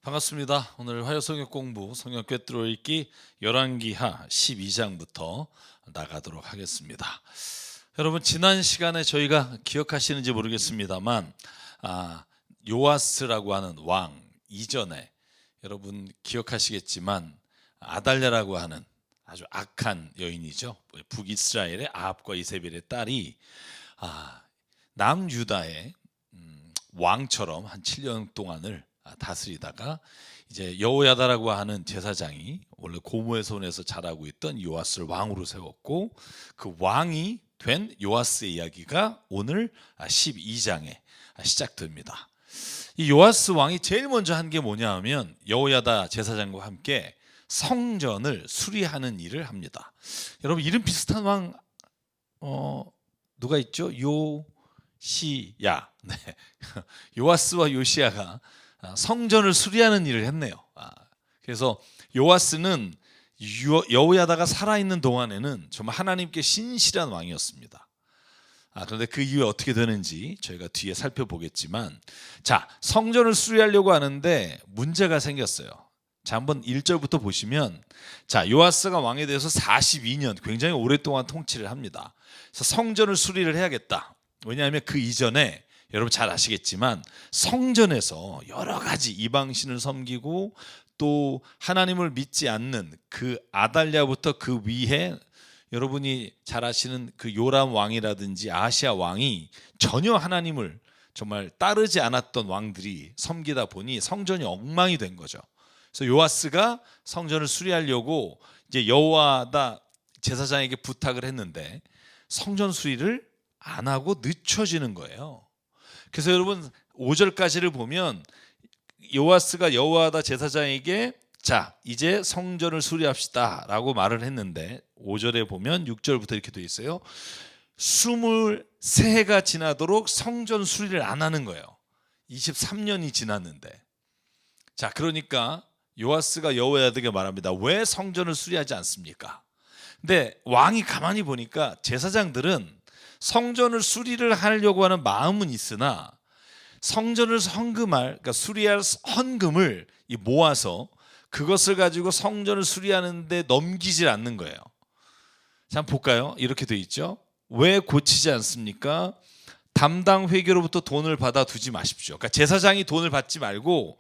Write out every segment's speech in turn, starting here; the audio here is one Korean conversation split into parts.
반갑습니다. 오늘 화요성역 공부 성경 꿰뚫어 읽기 열왕기하 12장부터 나가도록 하겠습니다. 여러분 지난 시간에 저희가 기억하시는지 모르겠습니다만 요아스라고 하는 왕 이전에 여러분 기억하시겠지만 아달랴라고 하는 아주 악한 여인이죠. 북이스라엘의 아합과 이세벨의 딸이 남유다의 왕처럼 한 7년 동안을 다스리다가 이제 여호야다라고 하는 제사장이 원래 고모의 손에서 자라고 있던 요아스를 왕으로 세웠고, 그 왕이 된 요아스의 이야기가 오늘 12장에 시작됩니다. 이 요아스 왕이 제일 먼저 한 게 뭐냐 하면 여호야다 제사장과 함께 성전을 수리하는 일을 합니다. 여러분 이름 비슷한 왕 누가 있죠? 요시야. 네. 요아스와 요시야가 성전을 수리하는 일을 했네요. 그래서 요아스는 여호야다가 살아있는 동안에는 정말 하나님께 신실한 왕이었습니다. 그런데 그 이후에 어떻게 되는지 저희가 뒤에 살펴보겠지만, 자, 성전을 수리하려고 하는데 문제가 생겼어요. 자, 한번 1절부터 보시면, 자, 요아스가 왕에 대해서 42년 굉장히 오랫동안 통치를 합니다. 그래서 성전을 수리를 해야겠다. 왜냐하면 그 이전에 여러분 잘 아시겠지만 성전에서 여러 가지 이방신을 섬기고 또 하나님을 믿지 않는 그 아달랴부터 그 위에 여러분이 잘 아시는 그 요람 왕이라든지 아시아 왕이 전혀 하나님을 정말 따르지 않았던 왕들이 섬기다 보니 성전이 엉망이 된 거죠. 그래서 요아스가 성전을 수리하려고 이제 여호야다 제사장에게 부탁을 했는데 성전 수리를 안 하고 늦춰지는 거예요. 그래서 여러분 5절까지를 보면 요아스가 여호야다 제사장에게 자 이제 성전을 수리합시다 라고 말을 했는데, 5절에 보면 6절부터 이렇게 돼 있어요. 23해가 지나도록 성전 수리를 안 하는 거예요. 23년이 지났는데. 자, 그러니까 요아스가 여호야다에게 말합니다. 왜 성전을 수리하지 않습니까? 근데 왕이 가만히 보니까 제사장들은 성전을 수리를 하려고 하는 마음은 있으나 성전을 그러니까 수리할 헌금을 모아서 그것을 가지고 성전을 수리하는데 넘기질 않는 거예요. 자, 한번 볼까요? 이렇게 돼 있죠. 왜 고치지 않습니까? 담당 회계로부터 돈을 받아 두지 마십시오. 그러니까 제사장이 돈을 받지 말고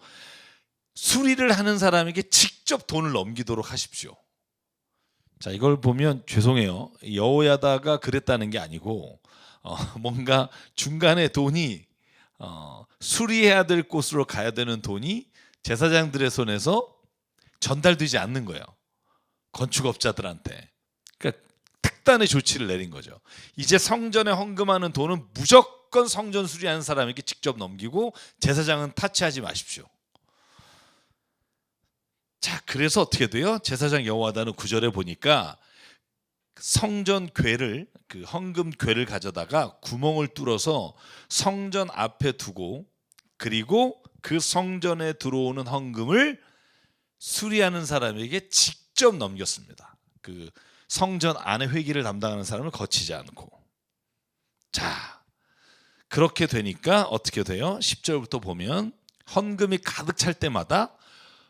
수리를 하는 사람에게 직접 돈을 넘기도록 하십시오. 자, 이걸 보면 죄송해요. 여호야다가 그랬다는 게 아니고 뭔가 중간에 돈이 수리해야 될 곳으로 가야 되는 돈이 제사장들의 손에서 전달되지 않는 거예요. 건축업자들한테. 그러니까 특단의 조치를 내린 거죠. 이제 성전에 헌금하는 돈은 무조건 성전 수리하는 사람에게 직접 넘기고 제사장은 타치하지 마십시오. 자, 그래서 어떻게 돼요? 제사장 여호야다는 9절에 보니까 성전 궤를, 그 헌금 궤를 가져다가 구멍을 뚫어서 성전 앞에 두고, 그리고 그 성전에 들어오는 헌금을 수리하는 사람에게 직접 넘겼습니다. 그 성전 안에 회기를 담당하는 사람을 거치지 않고. 자, 그렇게 되니까 어떻게 돼요? 10절부터 보면 헌금이 가득 찰 때마다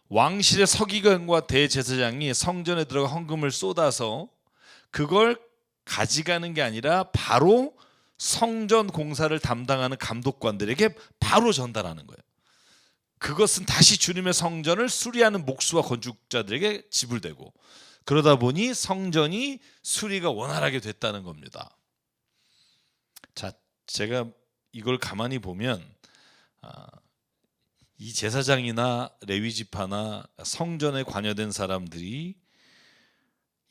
왕실의 서기관과 대제사장이 성전에 들어가 헌금을 쏟아서 그걸 가져가는 게 아니라 바로 성전 공사를 담당하는 감독관들에게 바로 전달하는 거예요. 그것은 다시 주님의 성전을 수리하는 목수와 건축자들에게 지불되고, 그러다 보니 성전이 수리가 원활하게 됐다는 겁니다. 자, 제가 이걸 가만히 보면 이 제사장이나 레위 지파나 성전에 관여된 사람들이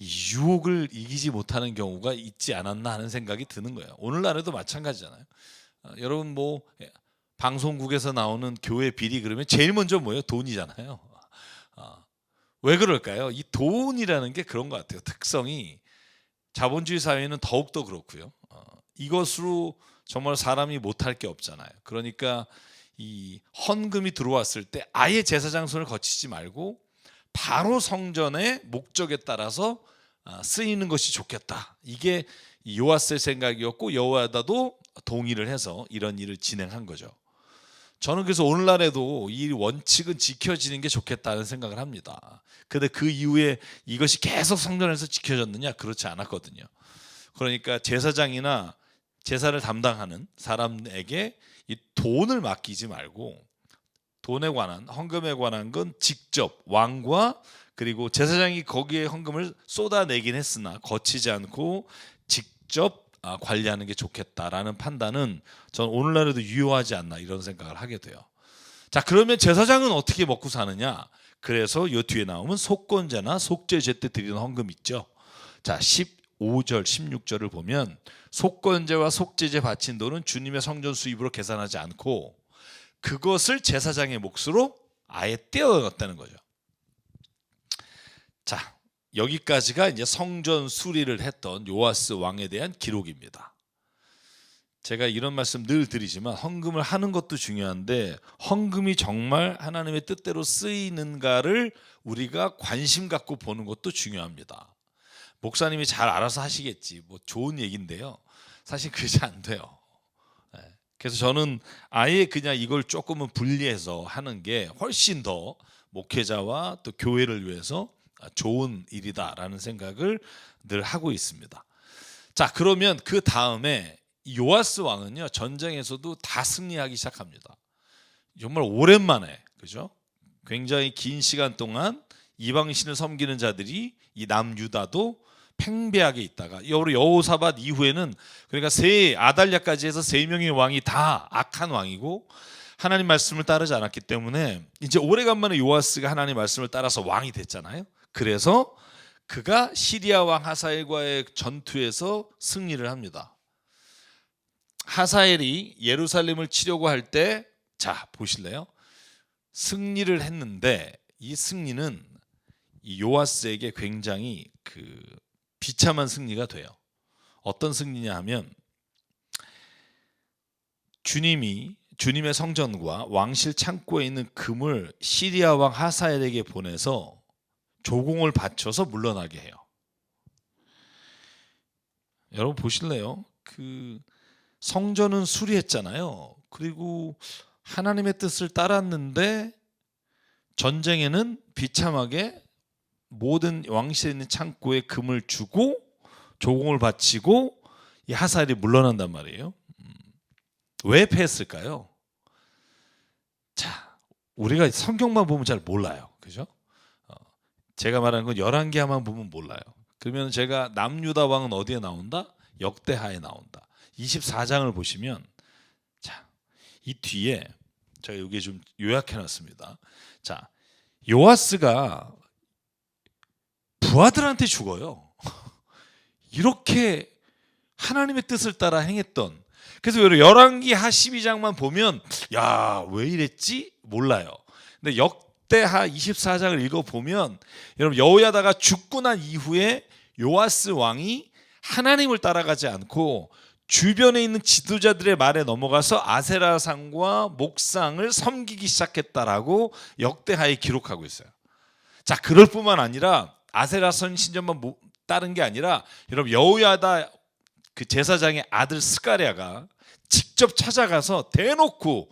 유혹을 이기지 못하는 경우가 있지 않았나 하는 생각이 드는 거예요. 오늘날에도 마찬가지잖아요. 여러분 뭐 방송국에서 나오는 교회 비리 그러면 제일 먼저 뭐예요? 돈이잖아요. 왜 그럴까요? 이 돈이라는 게 그런 것 같아요. 특성이 자본주의 사회는 더욱더 그렇고요. 이것으로 정말 사람이 못할 게 없잖아요. 그러니까 이 헌금이 들어왔을 때 아예 제사장 손을 거치지 말고 바로 성전의 목적에 따라서 쓰이는 것이 좋겠다. 이게 요아스의 생각이었고 여호야다도 동의를 해서 이런 일을 진행한 거죠. 저는 그래서 오늘날에도 이 원칙은 지켜지는 게 좋겠다는 생각을 합니다. 근데 그 이후에 이것이 계속 성전에서 지켜졌느냐? 그렇지 않았거든요. 그러니까 제사장이나 제사를 담당하는 사람에게 이 돈을 맡기지 말고 돈에 관한, 헌금에 관한 건 직접 왕과 그리고 제사장이 거기에 헌금을 쏟아내긴 했으나 거치지 않고 직접 관리하는 게 좋겠다라는 판단은 저는 오늘날에도 유효하지 않나 이런 생각을 하게 돼요. 자, 그러면 제사장은 어떻게 먹고 사느냐? 그래서 요 뒤에 나오면 속건제나 속죄제 때 드리는 헌금 있죠. 자, 15절 16절을 보면 속건제와 속죄제 바친 돈은 주님의 성전 수입으로 계산하지 않고 그것을 제사장의 몫으로 아예 떼어 넣었다는 거죠. 자, 여기까지가 이제 성전 수리를 했던 요아스 왕에 대한 기록입니다. 제가 이런 말씀 늘 드리지만 헌금을 하는 것도 중요한데 헌금이 정말 하나님의 뜻대로 쓰이는가를 우리가 관심 갖고 보는 것도 중요합니다. 목사님이 잘 알아서 하시겠지, 뭐 좋은 얘기인데요, 사실 그렇지 안 돼요. 그래서 저는 아예 그냥 이걸 조금은 분리해서 하는 게 훨씬 더 목회자와 또 교회를 위해서 좋은 일이다라는 생각을 늘 하고 있습니다. 자, 그러면 그 다음에 요아스 왕은요, 전쟁에서도 다 승리하기 시작합니다. 정말 오랜만에, 그죠? 굉장히 긴 시간 동안 이방신을 섬기는 자들이 이 남유다도 팽배하게 있다가 여호사밧 이후에는, 그러니까 아달랴까지 해서 3명의 왕이 다 악한 왕이고 하나님 말씀을 따르지 않았기 때문에 이제 오래간만에 요아스가 하나님 말씀을 따라서 왕이 됐잖아요. 그래서 그가 시리아 왕 하사엘과의 전투에서 승리를 합니다. 하사엘이 예루살렘을 치려고 할 때, 자 보실래요? 승리를 했는데 이 승리는 이 요아스에게 굉장히 비참한 승리가 돼요. 어떤 승리냐 하면 주님의 성전과 왕실 창고에 있는 금을 시리아 왕 하사엘에게 보내서 조공을 바쳐서 물러나게 해요. 여러분 보실래요? 성전은 수리했잖아요. 그리고 하나님의 뜻을 따랐는데 전쟁에는 비참하게 모든 왕실에 있는 창고에 금을 주고 조공을 바치고 이 하사엘이 물러난단 말이에요. 왜 패했을까요? 자, 우리가 성경만 보면 잘 몰라요, 그죠? 제가 말하는 건 열왕기하만 보면 몰라요. 그러면 제가 남유다 왕은 어디에 나온다? 역대하에 나온다. 24장을 보시면, 자, 이 뒤에 제가 여기 좀 요약해놨습니다. 자, 요아스가 부하들한테 죽어요. 이렇게 하나님의 뜻을 따라 행했던. 그래서 열왕기하 12장만 보면 야, 왜 이랬지? 몰라요. 근데 역대하 24장을 읽어보면 여러분, 여호야다가 죽고 난 이후에 요아스 왕이 하나님을 따라가지 않고 주변에 있는 지도자들의 말에 넘어가서 아세라상과 목상을 섬기기 시작했다라고 역대하에 기록하고 있어요. 자, 그럴 뿐만 아니라 아세라선 신전만 따른 게 아니라 여러분, 여호야다 제사장의 아들 스가랴가 직접 찾아가서 대놓고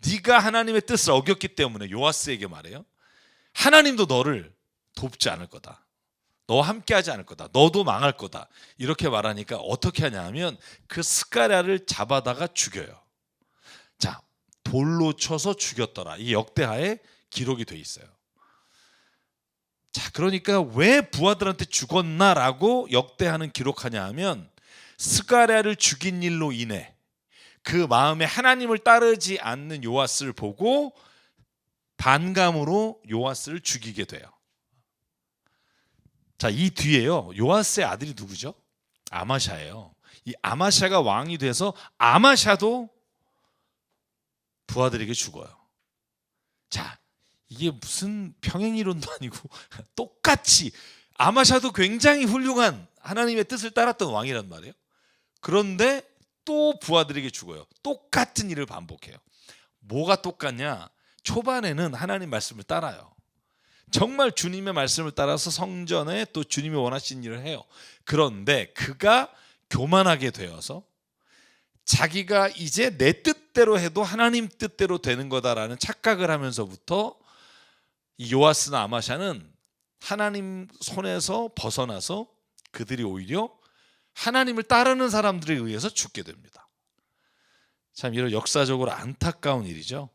네가 하나님의 뜻을 어겼기 때문에, 요아스에게 말해요, 하나님도 너를 돕지 않을 거다, 너와 함께하지 않을 거다, 너도 망할 거다, 이렇게 말하니까 어떻게 하냐 하면 그 스가랴를 잡아다가 죽여요. 자, 돌로 쳐서 죽였더라. 이 역대하에 기록이 돼 있어요. 자, 그러니까 왜 부하들한테 죽었나라고 역대하는 기록하냐 하면 스가랴를 죽인 일로 인해 그 마음에 하나님을 따르지 않는 요아스를 보고 반감으로 요아스를 죽이게 돼요. 자, 이 뒤에요, 요아스의 아들이 누구죠? 아마샤예요. 이 아마샤가 왕이 돼서 아마샤도 부하들에게 죽어요. 자, 이게 무슨 평행이론도 아니고 똑같이 아마샤도 굉장히 훌륭한 하나님의 뜻을 따랐던 왕이란 말이에요. 그런데 또 부하들에게 죽어요. 똑같은 일을 반복해요. 뭐가 똑같냐? 초반에는 하나님 말씀을 따라요. 정말 주님의 말씀을 따라서 성전에 또 주님이 원하시는 일을 해요. 그런데 그가 교만하게 되어서 자기가 이제 내 뜻대로 뜻대로 해도 하나님 뜻대로 되는 거다라는 착각을 하면서부터 이 요아스나 아마샤는 하나님 손에서 벗어나서 그들이 오히려 하나님을 따르는 사람들에 의해서 죽게 됩니다. 참 이런 역사적으로 안타까운 일이죠.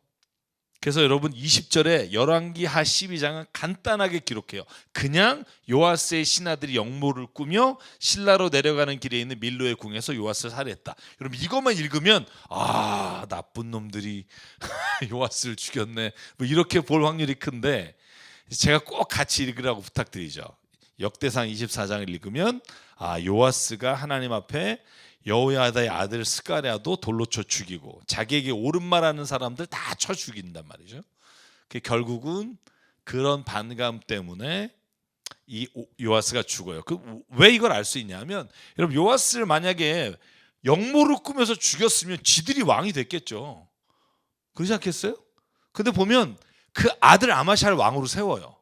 그래서 여러분 20절에 열왕기하 12장은 간단하게 기록해요. 그냥 요아스의 신하들이 역모를 꾸며 실라로 내려가는 길에 있는 밀로의 궁에서 요아스를 살해했다. 여러분 이것만 읽으면 아 나쁜 놈들이 요아스를 죽였네 뭐 이렇게 볼 확률이 큰데 제가 꼭 같이 읽으라고 부탁드리죠. 역대상 24장을 읽으면 아 요아스가 하나님 앞에 여호야다의 아들 스가랴도 돌로 쳐 죽이고 자기에게 옳은 말하는 사람들 다 쳐 죽인단 말이죠. 결국은 그런 반감 때문에 이 요아스가 죽어요. 왜 이걸 알 수 있냐면 여러분 요아스를 만약에 역모를 꾸며서 죽였으면 지들이 왕이 됐겠죠. 그러지 않겠어요? 근데 보면 그 아들 아마샤를 왕으로 세워요.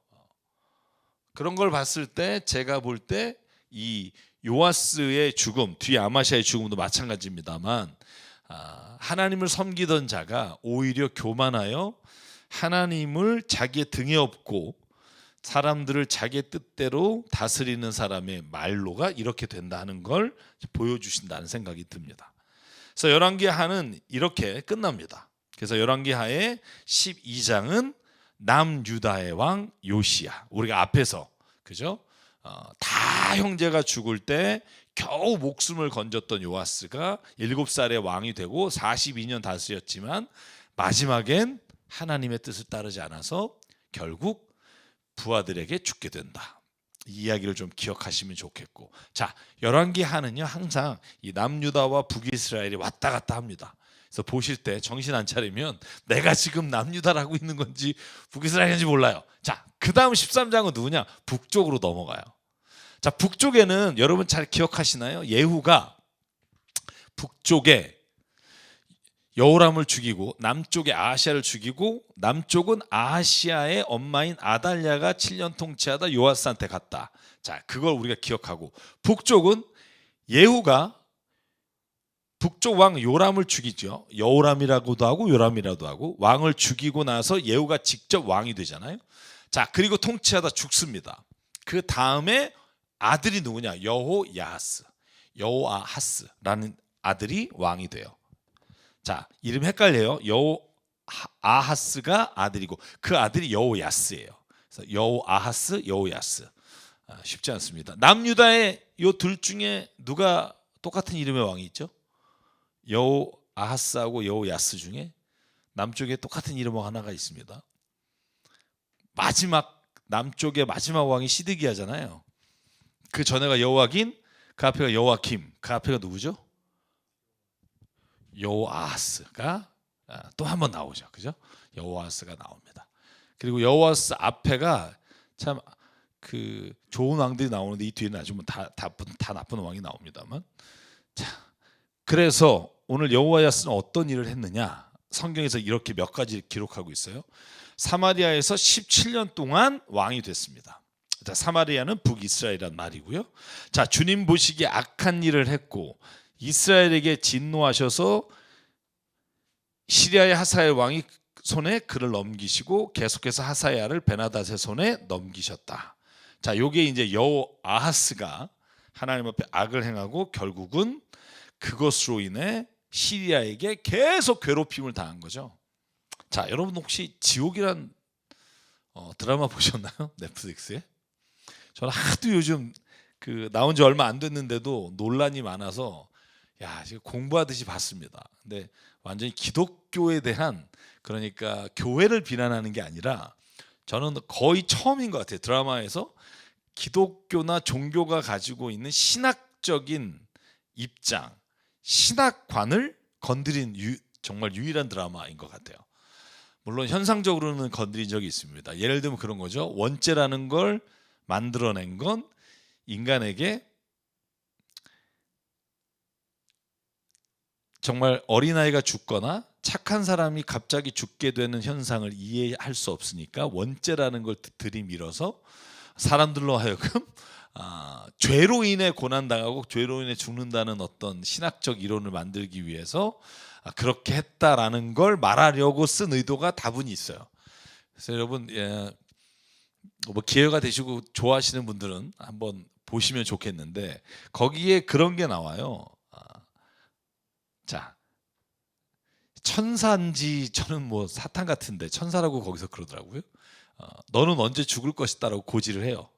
그런 걸 봤을 때 제가 볼 때 이 요아스의 죽음, 뒤에 아마샤의 죽음도 마찬가지입니다만 하나님을 섬기던 자가 오히려 교만하여 하나님을 자기의 등에 업고 사람들을 자기의 뜻대로 다스리는 사람의 말로가 이렇게 된다는 걸 보여주신다는 생각이 듭니다. 그래서 열왕기하는 이렇게 끝납니다. 그래서 열왕기하의 12장은 남유다의 왕 요시야. 우리가 앞에서 그죠? 다 형제가 죽을 때 겨우 목숨을 건졌던 요아스가 7살에 왕이 되고 42년 다스렸지만 마지막엔 하나님의 뜻을 따르지 않아서 결국 부하들에게 죽게 된다. 이 이야기를 좀 기억하시면 좋겠고, 자 열왕기하는요 항상 이 남유다와 북이스라엘이 왔다 갔다 합니다. 그래서 보실 때 정신 안 차리면 내가 지금 남유다라고 있는 건지 북이스라엘인지 몰라요. 자, 그 다음 13장은 누구냐? 북쪽으로 넘어가요. 자, 북쪽에는 여러분 잘 기억하시나요? 예후가 북쪽에 여호람을 죽이고 남쪽에 아하시아를 죽이고 남쪽은 아하시아의 엄마인 아달랴가 7년 통치하다 요아스한테 갔다. 자, 그걸 우리가 기억하고 북쪽은 예후가 북쪽 왕 요람을 죽이죠. 여호람이라고도 하고 요람이라도 하고 왕을 죽이고 나서 예후가 직접 왕이 되잖아요. 자, 그리고 통치하다 죽습니다. 그 다음에 아들이 누구냐? 여호야하스, 여호아하스라는 아들이 왕이 돼요. 자, 이름 헷갈려요. 여호아하스가 아들이고 그 아들이 여호야스예요. 그래서 여호아하스, 여호야스. 쉽지 않습니다. 남유다의 요 둘 중에 누가 똑같은 이름의 왕이 있죠? 여호아하스하고 여호야스 중에 남쪽에 똑같은 이름 하나가 있습니다. 마지막 남쪽의 마지막 왕이 시드기야잖아요. 그 전에가 여호와긴, 그 앞에가 여호와김, 그 앞에가 누구죠? 여호아하스가 또 한 번 나오죠, 그죠? 여호아하스가 나옵니다. 그리고 여호아하스 앞에가 참 그 좋은 왕들이 나오는데 이 뒤에는 아주 다 나쁜 왕이 나옵니다만. 자, 그래서 오늘 여호아하스는 어떤 일을 했느냐? 성경에서 이렇게 몇 가지 기록하고 있어요. 사마리아에서 17년 동안 왕이 됐습니다. 자, 사마리아는 북이스라엘이란 말이고요. 자, 주님 보시기에 악한 일을 했고 이스라엘에게 진노하셔서 시리아의 하사엘 왕이 손에 그를 넘기시고 계속해서 하사야를 베나닷의 손에 넘기셨다. 자, 요게 이제 여호아하스가 하나님 앞에 악을 행하고 결국은 그것으로 인해 시리아에게 계속 괴롭힘을 당한 거죠. 자, 여러분 혹시 지옥이란 드라마 보셨나요? 넷플릭스에? 저는 하도 요즘 그 나온 지 얼마 안 됐는데도 논란이 많아서 야, 지금 공부하듯이 봤습니다. 근데 완전히 기독교에 대한, 그러니까 교회를 비난하는 게 아니라 저는 거의 처음인 것 같아요. 드라마에서 기독교나 종교가 가지고 있는 신학적인 입장, 신학관을 건드린 정말 유일한 드라마인 것 같아요. 물론 현상적으로는 건드린 적이 있습니다. 예를 들면 그런 거죠. 원죄라는 걸 만들어낸 건 인간에게 정말 어린아이가 죽거나 착한 사람이 갑자기 죽게 되는 현상을 이해할 수 없으니까 원죄라는 걸 들이밀어서 사람들로 하여금 죄로 인해 고난당하고 죄로 인해 죽는다는 어떤 신학적 이론을 만들기 위해서 그렇게 했다라는 걸 말하려고 쓴 의도가 다분히 있어요. 그래서 여러분 뭐 기회가 되시고 좋아하시는 분들은 한번 보시면 좋겠는데 거기에 그런 게 나와요. 자, 천사인지 저는 뭐 사탄 같은데 천사라고 거기서 그러더라고요. 너는 언제 죽을 것이다라고 고지를 해요.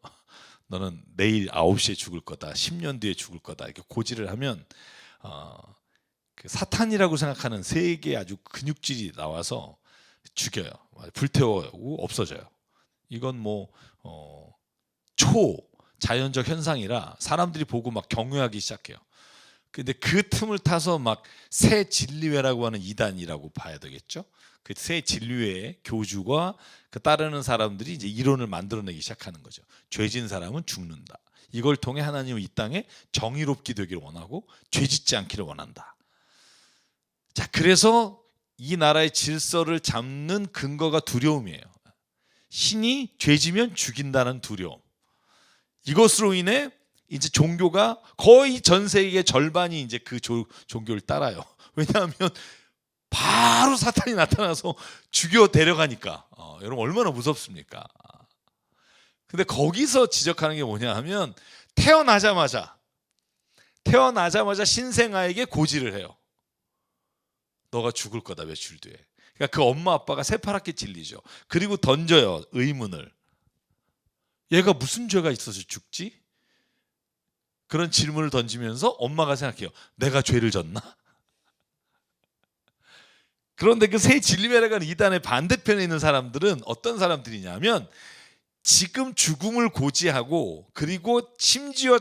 너는 내일 9시에 죽을 거다. 10년 뒤에 죽을 거다. 이렇게 고지를 하면 그 사탄이라고 생각하는 세 개의 아주 근육질이 나와서 죽여요. 불태워고 없어져요. 이건 뭐 초자연적 현상이라 사람들이 보고 막 경외하기 시작해요. 근데 그 틈을 타서 막 새 진리회라고 하는 이단이라고 봐야 되겠죠. 그 새 진리회의 교주가 그 따르는 사람들이 이제 이론을 만들어내기 시작하는 거죠. 죄진 사람은 죽는다. 이걸 통해 하나님은 이 땅에 정의롭게 되기를 원하고 죄짓지 않기를 원한다. 자, 그래서 이 나라의 질서를 잡는 근거가 두려움이에요. 신이 죄지면 죽인다는 두려움. 이것으로 인해 이제 종교가 거의 전 세계의 절반이 이제 그 종교를 따라요. 왜냐하면 바로 사탄이 나타나서 죽여 데려가니까. 여러분 얼마나 무섭습니까? 근데 거기서 지적하는 게 뭐냐 하면 태어나자마자 신생아에게 고지를 해요. 너가 죽을 거다 며칠 뒤에. 그러니까 그 엄마 아빠가 새파랗게 질리죠. 그리고 던져요 의문을. 얘가 무슨 죄가 있어서 죽지? 그런 질문을 던지면서 엄마가 생각해요. 내가 죄를 졌나? 그런데 그 새 진리회라는 이단의 반대편에 있는 사람들은 어떤 사람들이냐면 지금 죽음을 고지하고 그리고 심지어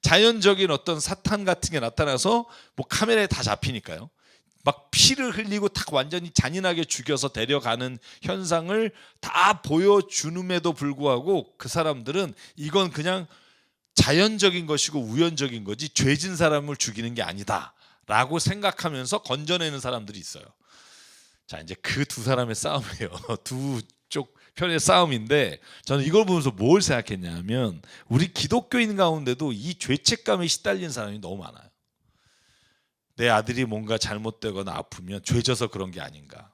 자연적인 어떤 사탄 같은 게 나타나서 뭐 카메라에 다 잡히니까요. 막 피를 흘리고 딱 완전히 잔인하게 죽여서 데려가는 현상을 다 보여주는에도 불구하고 그 사람들은 이건 그냥 자연적인 것이고 우연적인 거지 죄진 사람을 죽이는 게 아니다 라고 생각하면서 건져내는 사람들이 있어요. 자, 이제 그 두 사람의 싸움이에요. 두 쪽 편의 싸움인데 저는 이걸 보면서 뭘 생각했냐면 우리 기독교인 가운데도 이 죄책감에 시달린 사람이 너무 많아요. 내 아들이 뭔가 잘못되거나 아프면 죄져서 그런 게 아닌가.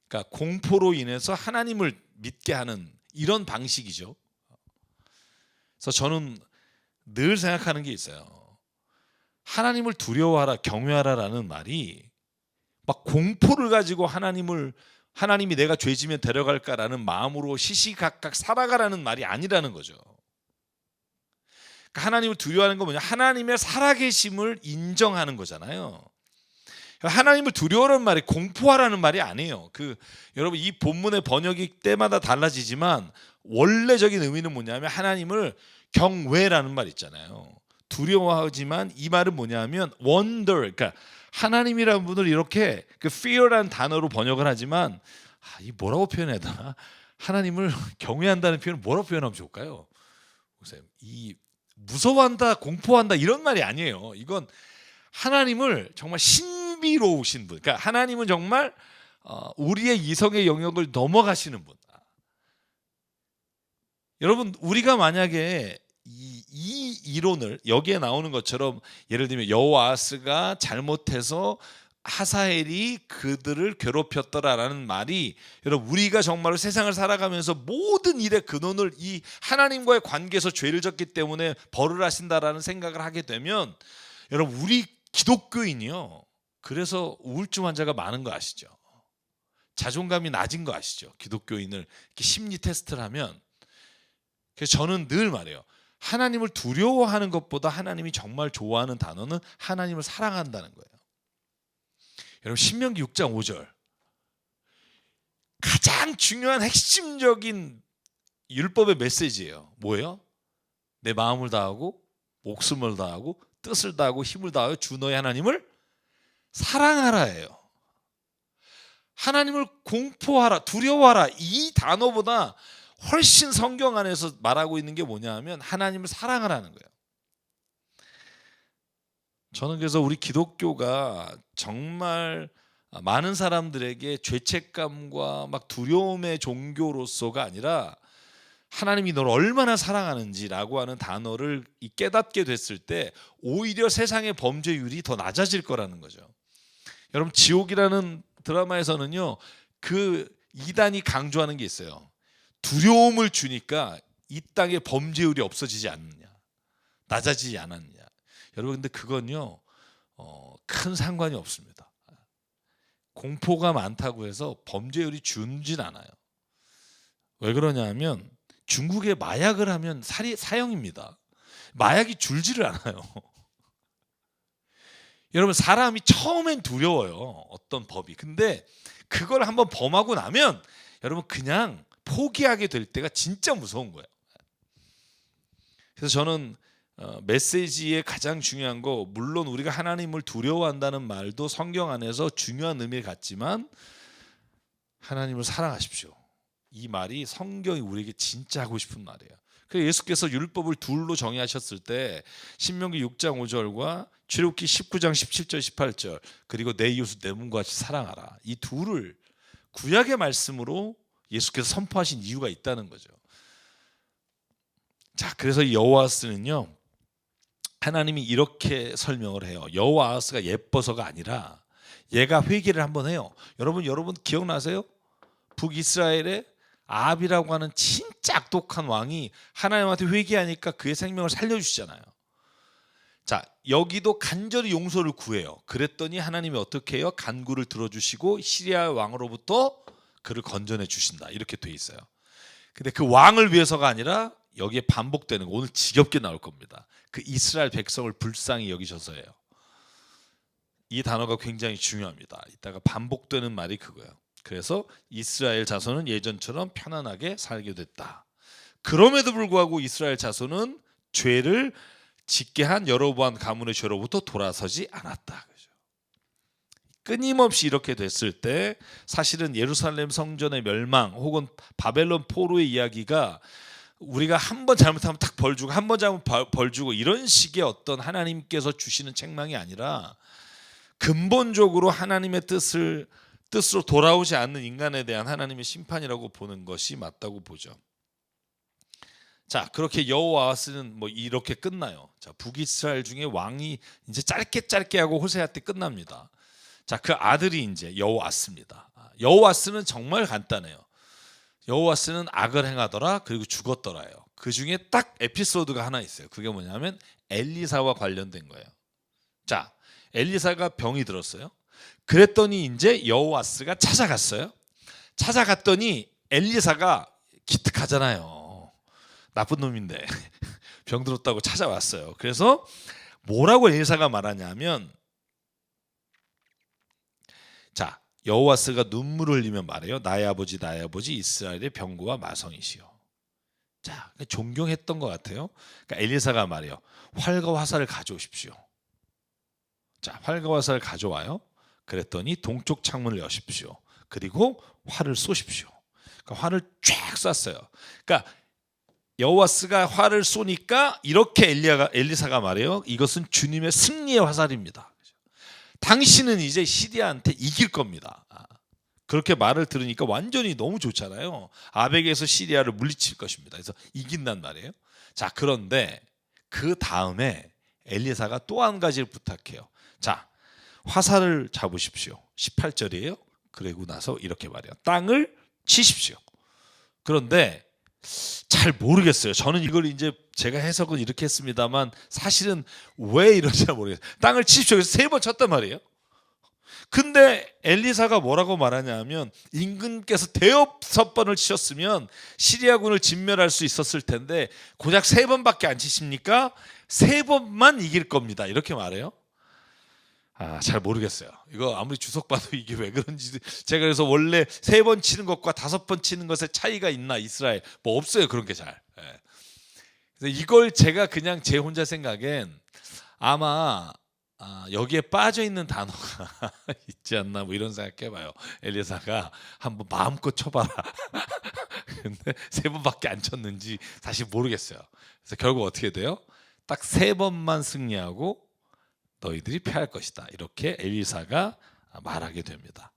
그러니까 공포로 인해서 하나님을 믿게 하는 이런 방식이죠. 그래서 저는 늘 생각하는 게 있어요. 하나님을 두려워하라, 경외하라라는 말이 막 공포를 가지고 하나님이 내가 죄지면 데려갈까라는 마음으로 시시각각 살아가라는 말이 아니라는 거죠. 그러니까 하나님을 두려워하는 건 뭐냐? 하나님의 살아계심을 인정하는 거잖아요. 하나님을 두려워하는 말이 공포하라는 말이 아니에요. 여러분 이 본문의 번역이 때마다 달라지지만 원래적인 의미는 뭐냐면 하나님을 경외라는 말 있잖아요. 두려워하지만 이 말은 뭐냐면 wonder, 그러니까 하나님이라는 분을 이렇게 그 fear라는 단어로 번역을 하지만 이 뭐라고 표현해야 되나? 하나님을 경외한다는 표현을 뭐라고 표현하면 좋을까요? 보세요. 이 무서워한다, 공포한다 이런 말이 아니에요. 이건 하나님을 정말 신비로우신 분. 그러니까 하나님은 정말 우리의 이성의 영역을 넘어가시는 분. 여러분 우리가 만약에 이 이론을 여기에 나오는 것처럼 예를 들면 여호아스가 잘못해서 하사엘이 그들을 괴롭혔더라라는 말이 여러분 우리가 정말로 세상을 살아가면서 모든 일의 근원을 이 하나님과의 관계에서 죄를 졌기 때문에 벌을 하신다라는 생각을 하게 되면 여러분 우리 기독교인이요. 그래서 우울증 환자가 많은 거 아시죠? 자존감이 낮은 거 아시죠? 기독교인을 이렇게 심리 테스트를 하면. 그래서 저는 늘 말해요. 하나님을 두려워하는 것보다 하나님이 정말 좋아하는 단어는 하나님을 사랑한다는 거예요. 여러분 신명기 6장 5절 가장 중요한 핵심적인 율법의 메시지예요. 뭐예요? 내 마음을 다하고 목숨을 다하고 뜻을 다하고 힘을 다하여 주 너의 하나님을 사랑하라예요. 하나님을 공포하라, 두려워하라 이 단어보다 훨씬 성경 안에서 말하고 있는 게 뭐냐 하면 하나님을 사랑하라는 거예요. 저는 그래서 우리 기독교가 정말 많은 사람들에게 죄책감과 막 두려움의 종교로서가 아니라 하나님이 너를 얼마나 사랑하는지라고 하는 단어를 깨닫게 됐을 때 오히려 세상의 범죄율이 더 낮아질 거라는 거죠. 여러분 지옥이라는 드라마에서는요, 그 이단이 강조하는 게 있어요. 두려움을 주니까 이 땅의 범죄율이 없어지지 않느냐, 낮아지지 않았느냐. 여러분 근데 그건요 큰 상관이 없습니다. 공포가 많다고 해서 범죄율이 줄진 않아요. 왜 그러냐면 중국에 마약을 하면 사형입니다. 마약이 줄지를 않아요. 여러분 사람이 처음엔 두려워요, 어떤 법이. 근데 그걸 한번 범하고 나면 여러분 그냥 포기하게 될 때가 진짜 무서운 거예요. 그래서 저는 메시지의 가장 중요한 거, 물론 우리가 하나님을 두려워한다는 말도 성경 안에서 중요한 의미를 갖지만 하나님을 사랑하십시오, 이 말이 성경이 우리에게 진짜 하고 싶은 말이에요. 그래서 예수께서 율법을 둘로 정의하셨을 때 신명기 6장 5절과 출애굽기 19장 17절 18절 그리고 내 이웃을 내 몸과 같이 사랑하라, 이 둘을 구약의 말씀으로 예수께서 선포하신 이유가 있다는 거죠. 자, 그래서 여호와스는요, 하나님이 이렇게 설명을 해요. 여호와스가 예뻐서가 아니라 얘가 회개를 한번 해요. 여러분 기억나세요? 북이스라엘의 아합이라고 하는 진짜 악독한 왕이 하나님한테 회개하니까 그의 생명을 살려주시잖아요. 자, 여기도 간절히 용서를 구해요. 그랬더니 하나님이 어떻게 해요? 간구를 들어주시고 시리아 왕으로부터 그를 건져내 주신다, 이렇게 돼 있어요. 근데 그 왕을 위해서가 아니라 여기에 반복되는 거, 오늘 지겹게 나올 겁니다. 그 이스라엘 백성을 불쌍히 여기셔서예요. 이 단어가 굉장히 중요합니다. 이따가 반복되는 말이 그거예요. 그래서 이스라엘 자손은 예전처럼 편안하게 살게 됐다. 그럼에도 불구하고 이스라엘 자손은 죄를 짓게 한 여로보암 가문의 죄로부터 돌아서지 않았다. 끊임없이 이렇게 됐을 때 사실은 예루살렘 성전의 멸망 혹은 바벨론 포로의 이야기가 우리가 한 번 잘못하면 딱 벌 주고 한 번 잘못하면 벌 주고 이런 식의 어떤 하나님께서 주시는 책망이 아니라 근본적으로 하나님의 뜻으로 돌아오지 않는 인간에 대한 하나님의 심판이라고 보는 것이 맞다고 보죠. 자, 그렇게 여호와스는 뭐 이렇게 끝나요. 자, 북이스라엘 중에 왕이 이제 짧게 하고 호세아 때 끝납니다. 자, 그 아들이 이제 여호와스입니다. 여호와스는 정말 간단해요. 여호와스는 악을 행하더라, 그리고 죽었더라요. 그 중에 딱 에피소드가 하나 있어요. 그게 뭐냐면 엘리사와 관련된 거예요. 자, 엘리사가 병이 들었어요. 그랬더니 이제 여호와스가 찾아갔어요. 찾아갔더니 엘리사가 기특하잖아요. 나쁜 놈인데 병 들었다고 찾아왔어요. 그래서 뭐라고 엘리사가 말하냐면, 자, 여호와스가 눈물을 흘리며 말해요. 나의 아버지 이스라엘의 병거와 마성이시여. 자, 존경했던 것 같아요. 그러니까 엘리사가 말해요. 활과 화살을 가져오십시오. 자, 활과 화살을 가져와요. 그랬더니 동쪽 창문을 여십시오. 그리고 활을 쏘십시오. 그러니까 활을 쫙 쐈어요. 그러니까 여호와스가 활을 쏘니까 이렇게 엘리사가 말해요. 이것은 주님의 승리의 화살입니다. 당신은 이제 시리아한테 이길 겁니다. 그렇게 말을 들으니까 완전히 너무 좋잖아요. 아벡에서 시리아를 물리칠 것입니다. 그래서 이긴단 말이에요. 자, 그런데 그 다음에 엘리사가 또 한 가지를 부탁해요. 자, 화살을 잡으십시오. 18절이에요. 그리고 나서 이렇게 말해요. 땅을 치십시오. 그런데 잘 모르겠어요. 저는 이걸 이제 제가 해석은 이렇게 했습니다만 사실은 왜 이런지 모르겠어요. 땅을 치십시오. 그래서 3번 쳤단 말이에요. 근데 엘리사가 뭐라고 말하냐면, 임금께서 대여섯 번을 치셨으면 시리아군을 진멸할 수 있었을 텐데 고작 3번밖에 안 치십니까? 3번만 이길 겁니다. 이렇게 말해요. 잘 모르겠어요. 이거 아무리 주석 봐도 이게 왜 그런지. 제가 그래서 원래 3번 치는 것과 5번 치는 것의 차이가 있나, 이스라엘 뭐 없어요, 그런 게 잘. 그래서 이걸 제가 그냥 제 혼자 생각엔 아마 여기에 빠져 있는 단어가 있지 않나, 뭐 이런 생각해봐요. 엘리사가 한번 마음껏 쳐봐라. 근데 3번밖에 안 쳤는지 사실 모르겠어요. 그래서 결국 어떻게 돼요? 딱 3번만 승리하고 너희들이 패할 것이다, 이렇게 엘리사가 말하게 됩니다.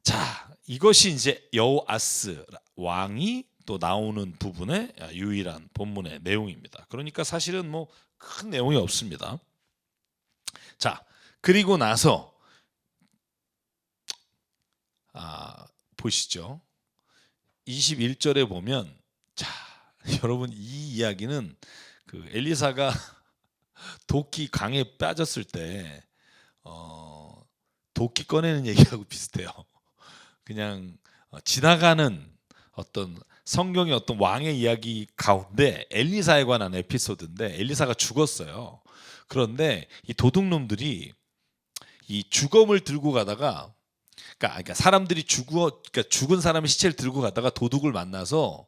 자, 이것이 이제 여호아스 왕이 또 나오는 부분의 유일한 본문의 내용입니다. 그러니까 사실은 뭐 큰 내용이 없습니다. 자, 그리고 나서 보시죠. 21절에 보면, 자, 여러분 이 이야기는 그 엘리사가 도끼 강에 빠졌을 때 도끼 꺼내는 얘기하고 비슷해요. 그냥 지나가는 어떤 성경의 어떤 왕의 이야기 가운데 엘리사에 관한 에피소드인데, 엘리사가 죽었어요. 그런데 이 도둑놈들이 이 주검을 들고 가다가, 그러니까 사람들이 그러니까 죽은 사람의 시체를 들고 가다가 도둑을 만나서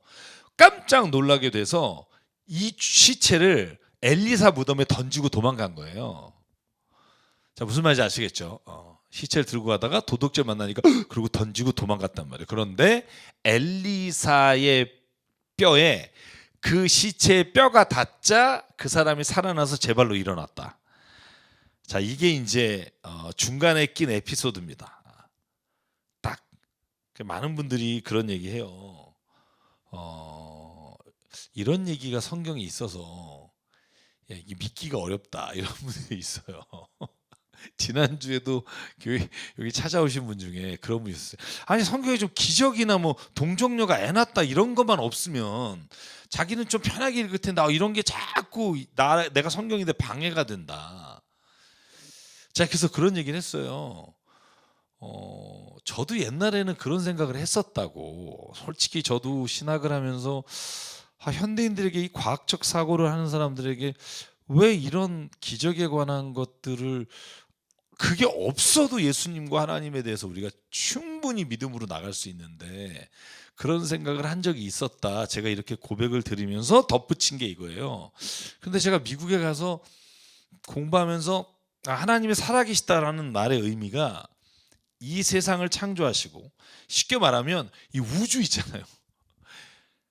깜짝 놀라게 돼서 이 시체를 엘리사 무덤에 던지고 도망간 거예요. 자, 무슨 말인지 아시겠죠? 시체를 들고 가다가 도둑질 만나니까 그리고 던지고 도망갔단 말이에요. 그런데 엘리사의 뼈에 그 시체의 뼈가 닿자 그 사람이 살아나서 제 발로 일어났다. 자, 이게 이제 중간에 낀 에피소드입니다. 딱 많은 분들이 그런 얘기해요. 이런 얘기가 성경에 있어서 이게 믿기가 어렵다, 이런 분들이 있어요. 지난주에도 교회 여기 찾아오신 분 중에 그런 분이 있었어요. 아니, 성경에 좀 기적이나 뭐 동정녀가 애 낳았다 이런 것만 없으면 자기는 좀 편하게 읽을 텐데 이런 게 자꾸 내가 성경인데 방해가 된다. 자, 그래서 그런 얘기를 했어요. 저도 옛날에는 그런 생각을 했었다고. 솔직히 저도 신학을 하면서 현대인들에게 이 과학적 사고를 하는 사람들에게 왜 이런 기적에 관한 것들을, 그게 없어도 예수님과 하나님에 대해서 우리가 충분히 믿음으로 나갈 수 있는데, 그런 생각을 한 적이 있었다. 제가 이렇게 고백을 드리면서 덧붙인 게 이거예요. 근데 제가 미국에 가서 공부하면서 하나님이 살아계시다라는 말의 의미가 이 세상을 창조하시고, 쉽게 말하면 이 우주 있잖아요.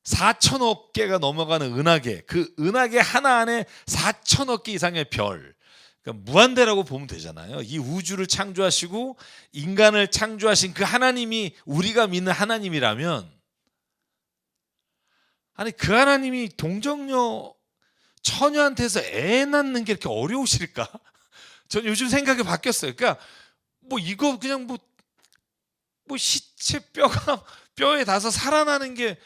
4천억 개가 넘어가는 은하계, 그 은하계 하나 안에 4천억 개 이상의 별, 그러니까 무한대라고 보면 되잖아요. 이 우주를 창조하시고 인간을 창조하신 그 하나님이 우리가 믿는 하나님이라면, 아니 그 하나님이 동정녀 처녀한테서 애 낳는 게 이렇게 어려우실까? 전 요즘 생각이 바뀌었어요. 그러니까 뭐 이거 그냥 뭐 시체 뼈가 뼈에 닿아서 살아나는 게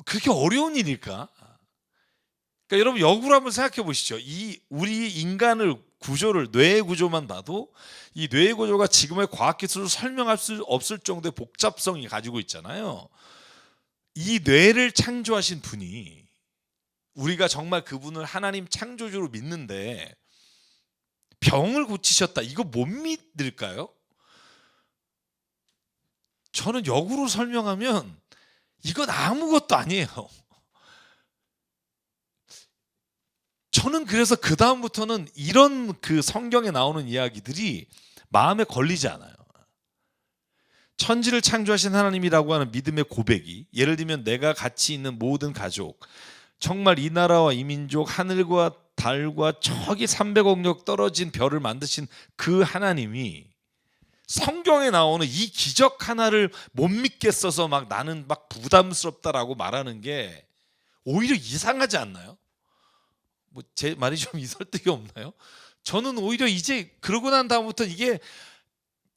그렇게 어려운 일일까? 그러니까 여러분 역으로 한번 생각해 보시죠. 우리 인간을 구조를, 뇌의 구조만 봐도 이 뇌의 구조가 지금의 과학기술로 설명할 수 없을 정도의 복잡성이 가지고 있잖아요. 이 뇌를 창조하신 분이, 우리가 정말 그분을 하나님 창조주로 믿는데 병을 고치셨다, 이거 못 믿을까요? 저는 역으로 설명하면 이건 아무것도 아니에요. 저는 그래서 그 다음부터는 이런 그 성경에 나오는 이야기들이 마음에 걸리지 않아요. 천지를 창조하신 하나님이라고 하는 믿음의 고백이, 예를 들면 내가 같이 있는 모든 가족, 정말 이 나라와 이 민족, 하늘과 달과 저기 300억 년 떨어진 별을 만드신 그 하나님이 성경에 나오는 이 기적 하나를 못 믿겠어서 나는 부담스럽다라고 말하는 게 오히려 이상하지 않나요? 뭐 제 말이 좀 설득이 없나요? 저는 오히려 이제 그러고 난 다음부터 이게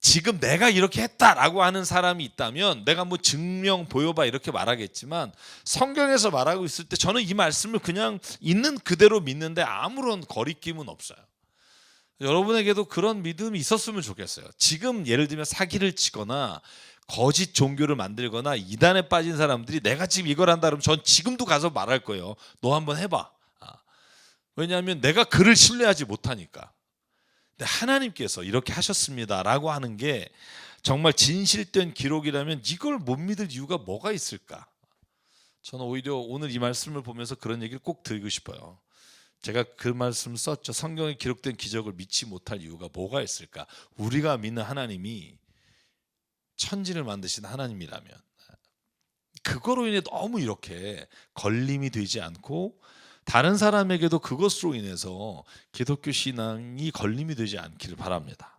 지금 내가 이렇게 했다라고 하는 사람이 있다면 내가 뭐 증명 보여봐 이렇게 말하겠지만, 성경에서 말하고 있을 때 저는 이 말씀을 그냥 있는 그대로 믿는데 아무런 거리낌은 없어요. 여러분에게도 그런 믿음이 있었으면 좋겠어요. 지금 예를 들면 사기를 치거나 거짓 종교를 만들거나 이단에 빠진 사람들이 내가 지금 이걸 한다 그러면 전 지금도 가서 말할 거예요. 너 한번 해봐. 왜냐하면 내가 그를 신뢰하지 못하니까. 근데 하나님께서 이렇게 하셨습니다라고 하는 게 정말 진실된 기록이라면 이걸 못 믿을 이유가 뭐가 있을까? 저는 오히려 오늘 이 말씀을 보면서 그런 얘기를 꼭 드리고 싶어요. 제가 그 말씀 썼죠. 성경에 기록된 기적을 믿지 못할 이유가 뭐가 있을까? 우리가 믿는 하나님이 천지를 만드신 하나님이라면 그거로 인해 너무 이렇게 걸림이 되지 않고 다른 사람에게도 그것으로 인해서 기독교 신앙이 걸림이 되지 않기를 바랍니다.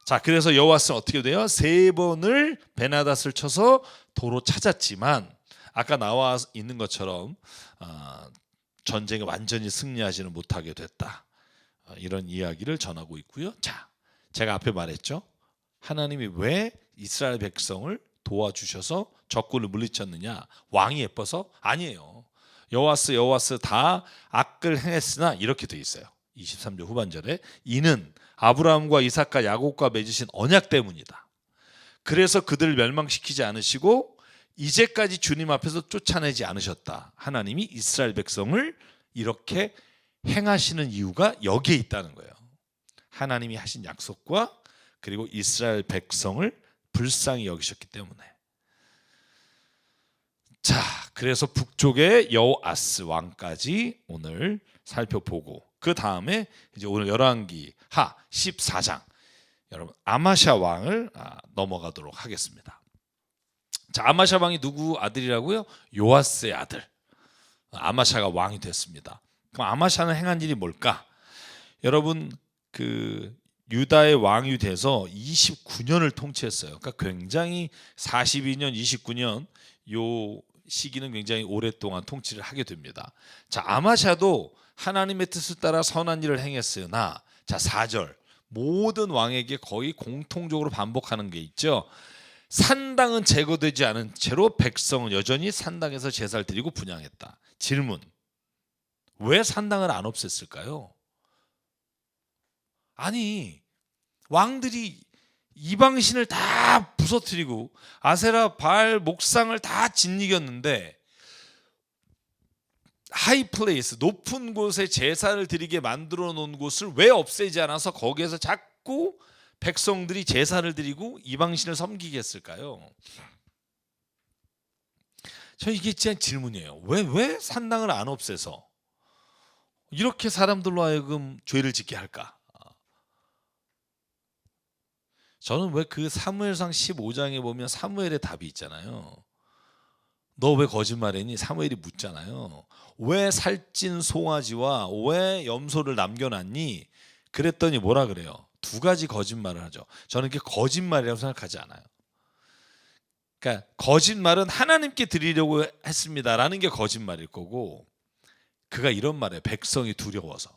자, 그래서 여호와스는 어떻게 돼요? 3번을 베나닷을 쳐서 도로 찾았지만 아까 나와 있는 것처럼 전쟁에 완전히 승리하지는 못하게 됐다. 이런 이야기를 전하고 있고요. 자, 제가 앞에 말했죠. 하나님이 왜 이스라엘 백성을 도와주셔서 적군을 물리쳤느냐? 왕이 예뻐서? 아니에요. 여호와스 다 악을 행했으나 이렇게 돼 있어요. 23절 후반절에 이는 아브라함과 이삭과 야곱과 맺으신 언약 때문이다. 그래서 그들을 멸망시키지 않으시고 이제까지 주님 앞에서 쫓아내지 않으셨다. 하나님이 이스라엘 백성을 이렇게 행하시는 이유가 여기에 있다는 거예요. 하나님이 하신 약속과 그리고 이스라엘 백성을 불쌍히 여기셨기 때문에. 자, 그래서 북쪽의 여호아스 왕까지 오늘 살펴보고 그 다음에 이제 오늘 열왕기 하 14장 여러분 아마샤 왕을 넘어가도록 하겠습니다. 자, 아마샤 왕이 누구 아들이라고요? 요아스의 아들. 아마샤가 왕이 됐습니다. 그럼 아마샤는 행한 일이 뭘까? 여러분 그 유다의 왕이 돼서 29년을 통치했어요. 그러니까 굉장히 42년, 29년 요 시기는 굉장히 오랫동안 통치를 하게 됩니다. 자, 아마샤도 하나님의 뜻을 따라 선한 일을 행했으나 자, 4절 모든 왕에게 거의 공통적으로 반복하는 게 있죠. 산당은 제거되지 않은 채로 백성은 여전히 산당에서 제사를 드리고 분향했다. 질문: 왜 산당을 안 없앴을까요? 아니, 왕들이 이방신을 다 부서뜨리고 아세라 바알 목상을 다 짓이겼는데 하이플레이스 높은 곳에 제사를 드리게 만들어 놓은 곳을 왜 없애지 않아서 거기에서 자꾸 백성들이 제사를 드리고 이방신을 섬기게 했을까요? 저 이게 진짜 질문이에요. 왜 산당을 안 없애서 이렇게 사람들로 하여금 죄를 짓게 할까? 저는 왜 그 사무엘상 15장에 보면 사무엘의 답이 있잖아요. 너 왜 거짓말했니? 사무엘이 묻잖아요. 왜 살찐 송아지와 왜 염소를 남겨놨니? 그랬더니 뭐라 그래요? 두 가지 거짓말을 하죠. 저는 그게 거짓말이라고 생각하지 않아요. 그러니까 거짓말은 하나님께 드리려고 했습니다라는 게 거짓말일 거고, 그가 이런 말이에요. 백성이 두려워서.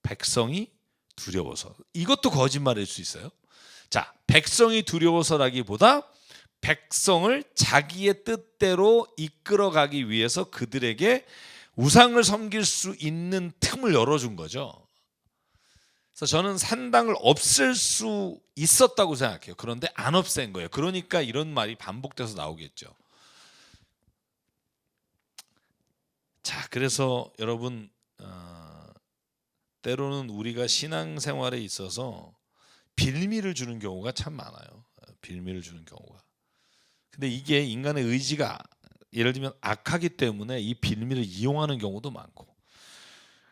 백성이 두려워서. 이것도 거짓말일 수 있어요. 자, 백성이 두려워서라기보다 백성을 자기의 뜻대로 이끌어가기 위해서 그들에게 우상을 섬길 수 있는 틈을 열어준 거죠. 그래서 저는 산당을 없앨 수 있었다고 생각해요. 그런데 안 없앤 거예요. 그러니까 이런 말이 반복돼서 나오겠죠. 자, 그래서 여러분 때로는 우리가 신앙생활에 있어서 빌미를 주는 경우가 참 많아요. 빌미를 주는 경우가. 근데 이게 인간의 의지가 예를 들면 악하기 때문에 이 빌미를 이용하는 경우도 많고.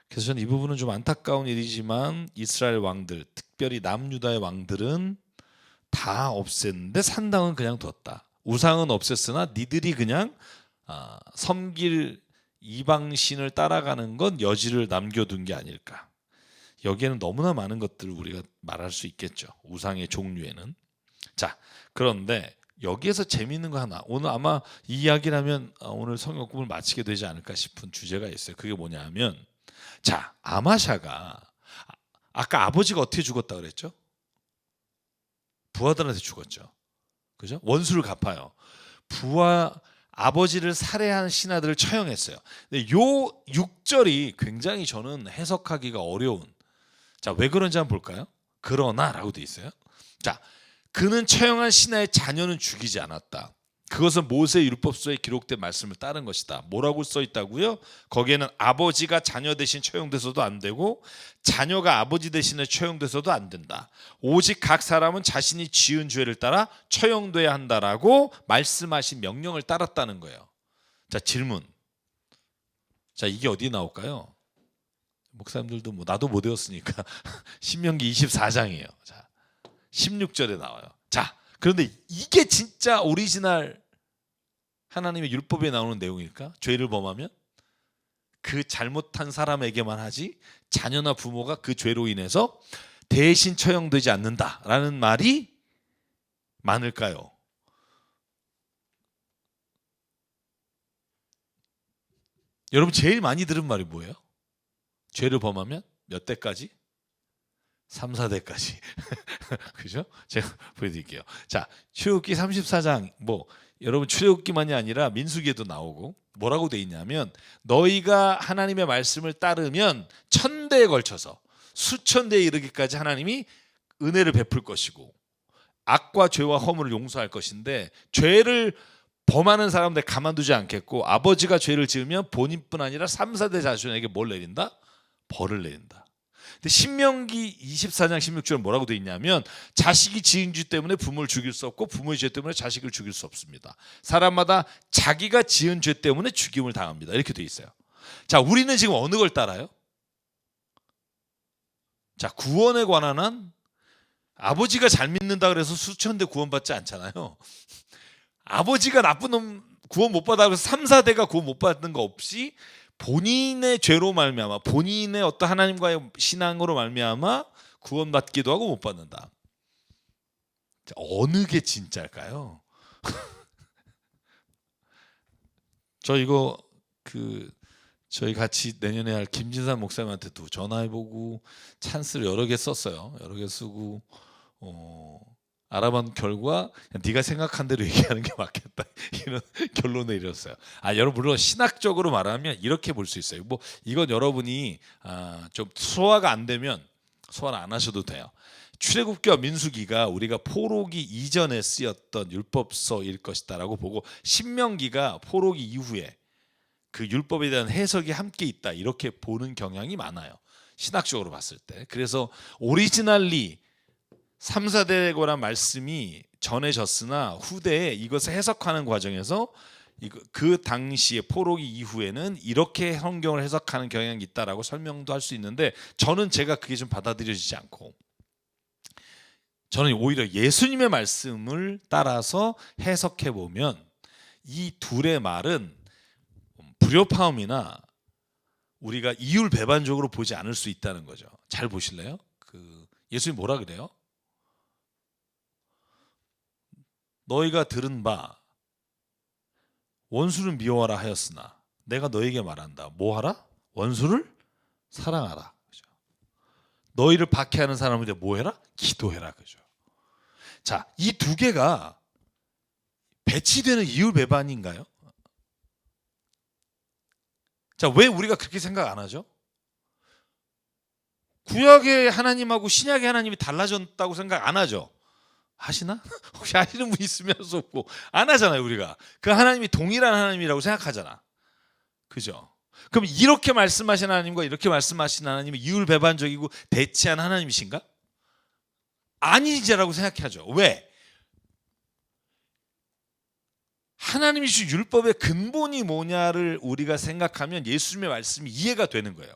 그래서 저는 이 부분은 좀 안타까운 일이지만 이스라엘 왕들, 특별히 남유다의 왕들은 다 없앴는데 산당은 그냥 뒀다. 우상은 없앴으나 니들이 그냥 섬길 이방신을 따라가는 건 여지를 남겨둔 게 아닐까. 여기에는 너무나 많은 것들을 우리가 말할 수 있겠죠. 우상의 종류에는. 자, 그런데 여기에서 재미있는 거 하나. 오늘 아마 이 이야기를 하면 오늘 성경공부를 마치게 되지 않을까 싶은 주제가 있어요. 그게 뭐냐 하면, 자, 아마샤가 아까 아버지가 어떻게 죽었다 그랬죠? 부하들한테 죽었죠. 그죠? 원수를 갚아요. 아버지를 살해한 신하들을 처형했어요. 근데 요 6절이 굉장히 저는 해석하기가 어려운. 자, 왜 그런지 한번 볼까요? 그러나라고 돼 있어요. 자, 그는 처형한 신하의 자녀는 죽이지 않았다. 그것은 모세 율법서에 기록된 말씀을 따른 것이다. 뭐라고 써 있다고요? 거기에는 아버지가 자녀 대신 처형돼서도 안 되고 자녀가 아버지 대신에 처형돼서도 안 된다. 오직 각 사람은 자신이 지은 죄를 따라 처형돼야 한다라고 말씀하신 명령을 따랐다는 거예요. 자, 질문. 자, 이게 어디 나올까요? 목사님들도 뭐 나도 못 외웠으니까 신명기 24장이에요. 자, 16절에 나와요. 자, 그런데 이게 진짜 오리지널 하나님의 율법에 나오는 내용일까? 죄를 범하면 그 잘못한 사람에게만 하지 자녀나 부모가 그 죄로 인해서 대신 처형되지 않는다라는 말이 많을까요? 여러분 제일 많이 들은 말이 뭐예요? 죄를 범하면 몇 대까지? 3, 4대까지. 그죠? 제가 보여드릴게요. 자, 출애굽기 34장 여러분 출애굽기만이 아니라 민수기에도 나오고 뭐라고 돼 있냐면 너희가 하나님의 말씀을 따르면 1000대에 걸쳐서 수천 대에 이르기까지 하나님이 은혜를 베풀 것이고 악과 죄와 허물을 용서할 것인데 죄를 범하는 사람들 가만두지 않겠고 아버지가 죄를 지으면 본인뿐 아니라 3, 4대 자손에게 뭘 내린다? 벌을 내린다. 근데 신명기 24장 16절은 뭐라고 돼 있냐면 자식이 지은 죄 때문에 부모를 죽일 수 없고 부모의 죄 때문에 자식을 죽일 수 없습니다. 사람마다 자기가 지은 죄 때문에 죽임을 당합니다. 이렇게 돼 있어요. 자, 우리는 지금 어느 걸 따라요? 자, 구원에 관한 한 아버지가 잘 믿는다 그래서 수천 대 구원받지 않잖아요. 아버지가 나쁜 놈 구원 못 받아 그래서 3, 4대가 구원 못 받는 거 없이 본인의 죄로 말미암아 본인의 어떤 하나님과의 신앙으로 말미암아 구원받기도 하고 못 받는다. 자, 어느 게 진짜일까요? 저 이거 저희 같이 내년에 할 김진산 목사님한테도 전화해보고 찬스를 여러 개 썼어요. 여러 개 쓰고 알아본 결과 네가 생각한 대로 얘기하는 게 맞겠다 이런 결론에 이르렀어요. 여러분 물론 신학적으로 말하면 이렇게 볼 수 있어요. 이건 여러분이 좀 소화가 안 되면 소화를 안 하셔도 돼요. 출애굽기와 민수기가 우리가 포로기 이전에 쓰였던 율법서일 것이다라고 보고 신명기가 포로기 이후에 그 율법에 대한 해석이 함께 있다 이렇게 보는 경향이 많아요. 신학적으로 봤을 때. 그래서 오리지널리 3, 4대에 관한 말씀이 전해졌으나 후대에 이것을 해석하는 과정에서 그 당시에 포로기 이후에는 이렇게 성경을 해석하는 경향이 있다라고 설명도 할 수 있는데 저는 제가 그게 좀 받아들여지지 않고 저는 오히려 예수님의 말씀을 따라서 해석해 보면 이 둘의 말은 불협화음이나 우리가 이율배반적으로 보지 않을 수 있다는 거죠. 잘 보실래요? 예수님 뭐라 그래요? 너희가 들은 바 원수를 미워하라 하였으나 내가 너희에게 말한다. 뭐 하라? 원수를 사랑하라. 그죠? 너희를 박해하는 사람한테 뭐 해라? 기도해라. 그죠? 자, 이 두 개가 배치되는 이율배반인가요? 자, 왜 우리가 그렇게 생각 안 하죠? 구약의 하나님하고 신약의 하나님이 달라졌다고 생각 안 하죠? 하시나? 혹시 하시는 분 있으면 할 수 없고 안 하잖아요. 우리가 그 하나님이 동일한 하나님이라고 생각하잖아. 그죠? 그럼 이렇게 말씀하신 하나님과 이렇게 말씀하신 하나님이 이율배반적이고 대치한 하나님이신가? 아니지라고 생각하죠. 왜? 하나님이 주신 율법의 근본이 뭐냐를 우리가 생각하면 예수님의 말씀이 이해가 되는 거예요.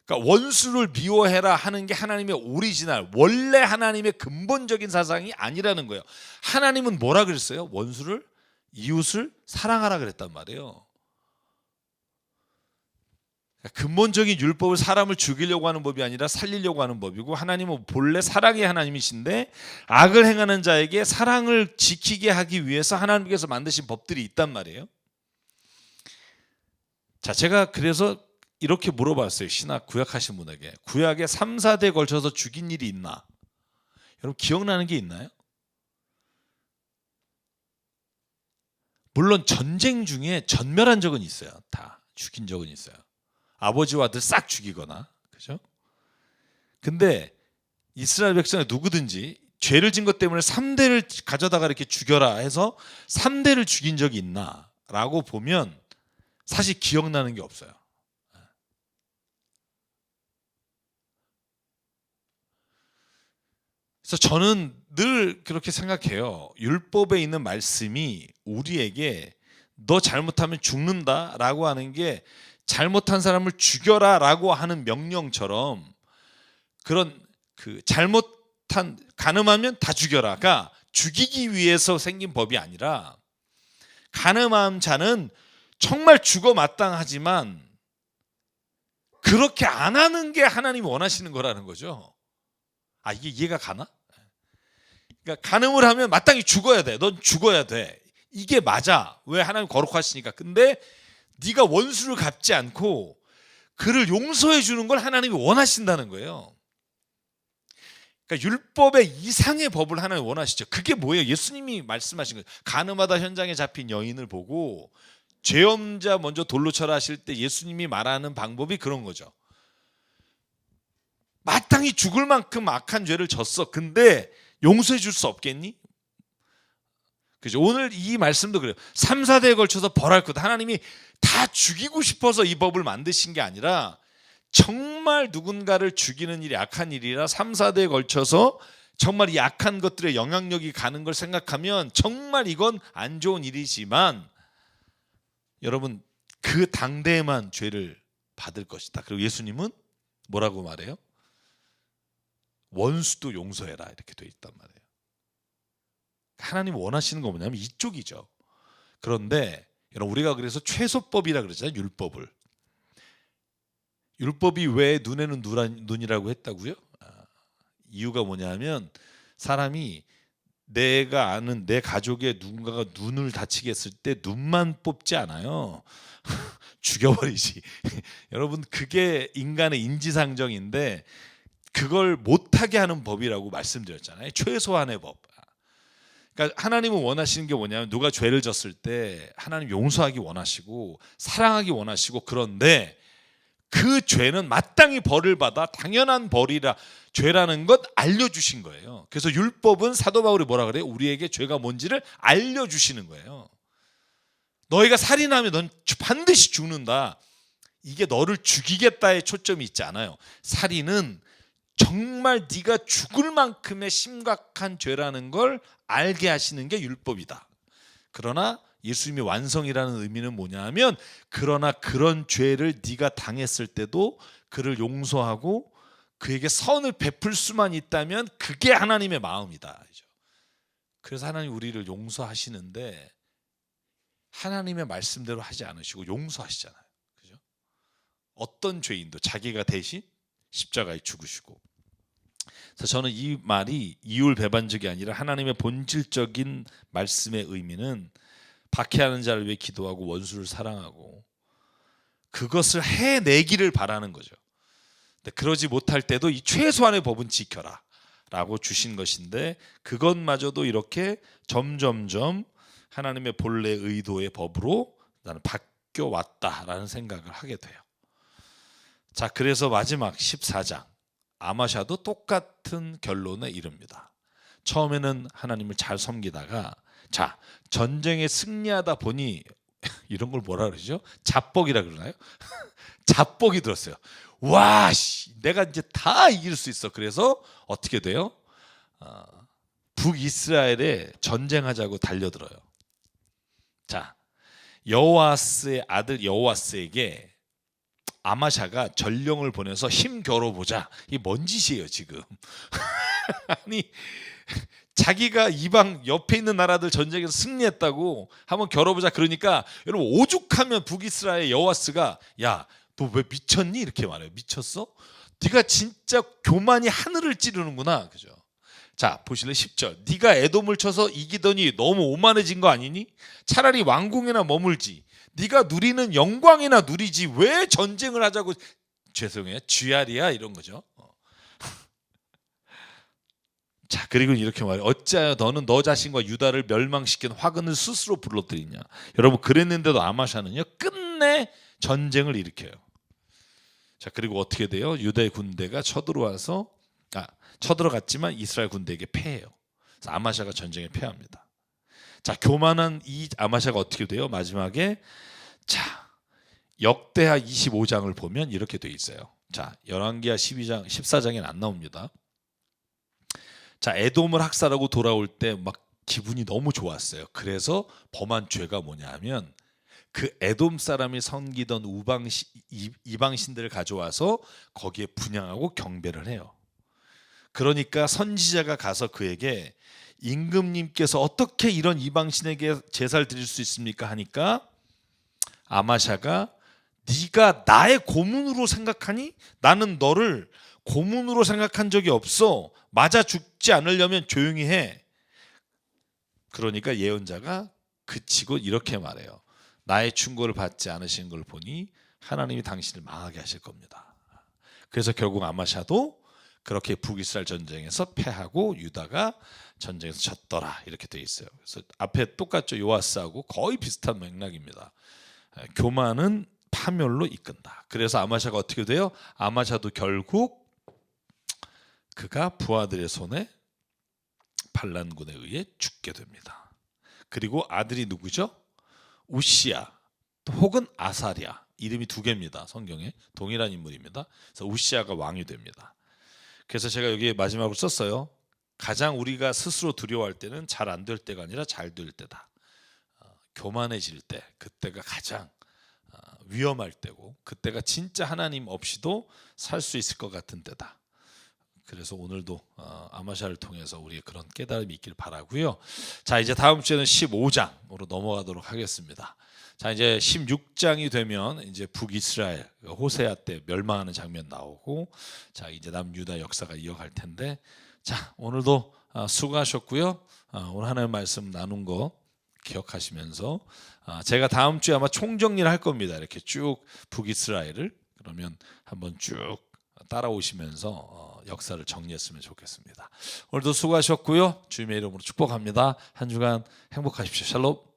그러니까 원수를 미워해라 하는 게 하나님의 오리지널 원래 하나님의 근본적인 사상이 아니라는 거예요. 하나님은 뭐라 그랬어요? 원수를 이웃을 사랑하라 그랬단 말이에요. 그러니까 근본적인 율법을 사람을 죽이려고 하는 법이 아니라 살리려고 하는 법이고 하나님은 본래 사랑의 하나님이신데 악을 행하는 자에게 사랑을 지키게 하기 위해서 하나님께서 만드신 법들이 있단 말이에요. 자, 제가 그래서 이렇게 물어봤어요. 신학 구약하신 분에게. 구약에 3, 4대에 걸쳐서 죽인 일이 있나? 여러분 기억나는 게 있나요? 물론 전쟁 중에 전멸한 적은 있어요. 다 죽인 적은 있어요. 아버지와 아들 싹 죽이거나. 그죠? 근데 이스라엘 백성의 누구든지 죄를 진 것 때문에 3대를 가져다가 이렇게 죽여라 해서 3대를 죽인 적이 있나? 라고 보면 사실 기억나는 게 없어요. 그래서 저는 늘 그렇게 생각해요. 율법에 있는 말씀이 우리에게 너 잘못하면 죽는다라고 하는 게 잘못한 사람을 죽여라라고 하는 명령처럼 그런 잘못한 간음하면 다 죽여라가 죽이기 위해서 생긴 법이 아니라 간음한 자는 정말 죽어 마땅하지만 그렇게 안 하는 게 하나님이 원하시는 거라는 거죠. 이게 이해가 가나? 그러니까 간음을 하면 마땅히 죽어야 돼. 넌 죽어야 돼. 이게 맞아. 왜? 하나님 거룩하시니까. 근데 네가 원수를 갚지 않고 그를 용서해 주는 걸 하나님이 원하신다는 거예요. 그러니까 율법의 이상의 법을 하나님 원하시죠. 그게 뭐예요? 예수님이 말씀하신 거예요. 가늠하다 현장에 잡힌 여인을 보고 죄 없는 자 먼저 돌로 쳐라 하실 때 예수님이 말하는 방법이 그런 거죠. 마땅히 죽을 만큼 악한 죄를 졌어. 근데 용서해 줄 수 없겠니? 그죠? 오늘 이 말씀도 그래요. 3, 4대에 걸쳐서 벌할 것. 하나님이 다 죽이고 싶어서 이 법을 만드신 게 아니라 정말 누군가를 죽이는 일이 악한 일이라 3, 4대에 걸쳐서 정말 이 악한 것들의 영향력이 가는 걸 생각하면 정말 이건 안 좋은 일이지만 여러분 그 당대에만 죄를 받을 것이다. 그리고 예수님은 뭐라고 말해요? 원수도 용서해라 이렇게 돼 있단 말이에요. 하나님 원하시는 거 뭐냐면 이쪽이죠. 그런데 여러분 우리가 그래서 최소법이라 그러잖아요. 율법을. 율법이 왜 눈에는 눈이라고 했다고요? 이유가 뭐냐면 사람이 내가 아는 내 가족의 누군가가 눈을 다치게 했을 때 눈만 뽑지 않아요. 죽여버리지. 여러분 그게 인간의 인지상정인데 그걸 못하게 하는 법이라고 말씀드렸잖아요. 최소한의 법. 그러니까 하나님은 원하시는 게 뭐냐면 누가 죄를 졌을 때 하나님 용서하기 원하시고 사랑하기 원하시고 그런데 그 죄는 마땅히 벌을 받아 당연한 벌이라 죄라는 것 알려주신 거예요. 그래서 율법은 사도 바울이 뭐라 그래요? 우리에게 죄가 뭔지를 알려주시는 거예요. 너희가 살인하면 넌 반드시 죽는다. 이게 너를 죽이겠다의 초점이 있지 않아요. 살인은 정말 네가 죽을 만큼의 심각한 죄라는 걸 알게 하시는 게 율법이다. 그러나 예수님의 완성이라는 의미는 뭐냐 하면 그러나 그런 죄를 네가 당했을 때도 그를 용서하고 그에게 선을 베풀 수만 있다면 그게 하나님의 마음이다. 그래서 하나님 우리를 용서하시는데 하나님의 말씀대로 하지 않으시고 용서하시잖아요. 그죠? 어떤 죄인도 자기가 대신 십자가에 죽으시고. 그래서 저는 이 말이 이율배반적이 아니라 하나님의 본질적인 말씀의 의미는 박해하는 자를 위해 기도하고 원수를 사랑하고 그것을 해내기를 바라는 거죠. 근데 그러지 못할 때도 이 최소한의 법은 지켜라 라고 주신 것인데 그것마저도 이렇게 점점점 하나님의 본래 의도의 법으로 나는 바뀌어왔다라는 생각을 하게 돼요. 자, 그래서 마지막 14장 아마샤도 똑같은 결론에 이릅니다. 처음에는 하나님을 잘 섬기다가 자 전쟁에 승리하다 보니 이런 걸 뭐라 그러죠? 자뻑이라 그러나요? 자뻑이 들었어요. 와, 내가 이제 다 이길 수 있어. 그래서 어떻게 돼요? 북이스라엘에 전쟁하자고 달려들어요. 자, 여호아스의 아들 여호아스에게 아마샤가 전령을 보내서 힘 겨뤄보자. 이게 뭔 짓이에요 지금? 아니 자기가 이방 옆에 있는 나라들 전쟁에서 승리했다고 한번 겨뤄보자. 그러니까 여러분 오죽하면 북이스라엘 여호아스가 야 너 왜 미쳤니? 이렇게 말해요. 미쳤어? 네가 진짜 교만이 하늘을 찌르는구나. 그죠? 자 보실래요? 10절 네가 에돔을 쳐서 이기더니 너무 오만해진 거 아니니? 차라리 왕궁이나 머물지. 네가 누리는 영광이나 누리지 왜 전쟁을 하자고. 죄송해요. 쥐알이야 이런 거죠. 자 그리고 이렇게 말해요. 어찌하여 너는 너 자신과 유다를 멸망시킨 화근을 스스로 불러들이냐. 여러분 그랬는데도 아마샤는요 끝내 전쟁을 일으켜요. 자 그리고 어떻게 돼요? 유다의 군대가 쳐들어갔지만 이스라엘 군대에게 패해요. 그래서 아마샤가 전쟁에 패합니다. 자 교만한 이 아마샤가 어떻게 돼요? 마지막에 자 역대하 25장을 보면 이렇게 돼 있어요. 자 열왕기하 12장 14장에는 안 나옵니다. 자 에돔을 학살하고 돌아올 때 막 기분이 너무 좋았어요. 그래서 범한 죄가 뭐냐 하면 그 에돔 사람이 섬기던 이방신들을 가져와서 거기에 분향하고 경배를 해요. 그러니까 선지자가 가서 그에게 임금님께서 어떻게 이런 이방신에게 제사를 드릴 수 있습니까? 하니까 아마샤가 네가 나의 고문으로 생각하니? 나는 너를 고문으로 생각한 적이 없어. 맞아 죽지 않으려면 조용히 해. 그러니까 예언자가 그치고 이렇게 말해요. 나의 충고를 받지 않으신 걸 보니 하나님이 당신을 망하게 하실 겁니다. 그래서 결국 아마샤도 그렇게 북이스라엘 전쟁에서 패하고 유다가 전쟁에서 졌더라 이렇게 돼 있어요. 그래서 앞에 똑같죠. 요아스하고 거의 비슷한 맥락입니다. 교만은 파멸로 이끈다. 그래서 아마샤가 어떻게 돼요? 아마샤도 결국 그가 부하들의 손에 반란군에 의해 죽게 됩니다. 그리고 아들이 누구죠? 우시야 혹은 아사랴. 이름이 두 개입니다. 성경에 동일한 인물입니다. 그래서 우시야가 왕이 됩니다. 그래서 제가 여기에 마지막으로 썼어요. 가장 우리가 스스로 두려워할 때는 잘 안 될 때가 아니라 잘 될 때다. 교만해질 때, 그때가 가장 위험할 때고, 그때가 진짜 하나님 없이도 살 수 있을 것 같은 때다. 그래서 오늘도 아마샤를 통해서 우리의 그런 깨달음이 있길 바라고요. 자, 이제 다음 주에는 15장으로 넘어가도록 하겠습니다. 자, 이제 16장이 되면 이제 북이스라엘 호세아 때 멸망하는 장면 나오고, 자, 이제 남유다 역사가 이어갈 텐데, 자, 오늘도 수고하셨고요. 오늘 하나님 말씀 나눈 거 기억하시면서 제가 다음 주에 아마 총정리를 할 겁니다. 이렇게 쭉 북이스라엘을 그러면 한번 쭉 따라오시면서 역사를 정리했으면 좋겠습니다. 오늘도 수고하셨고요. 주님의 이름으로 축복합니다. 한 주간 행복하십시오. 샬롬.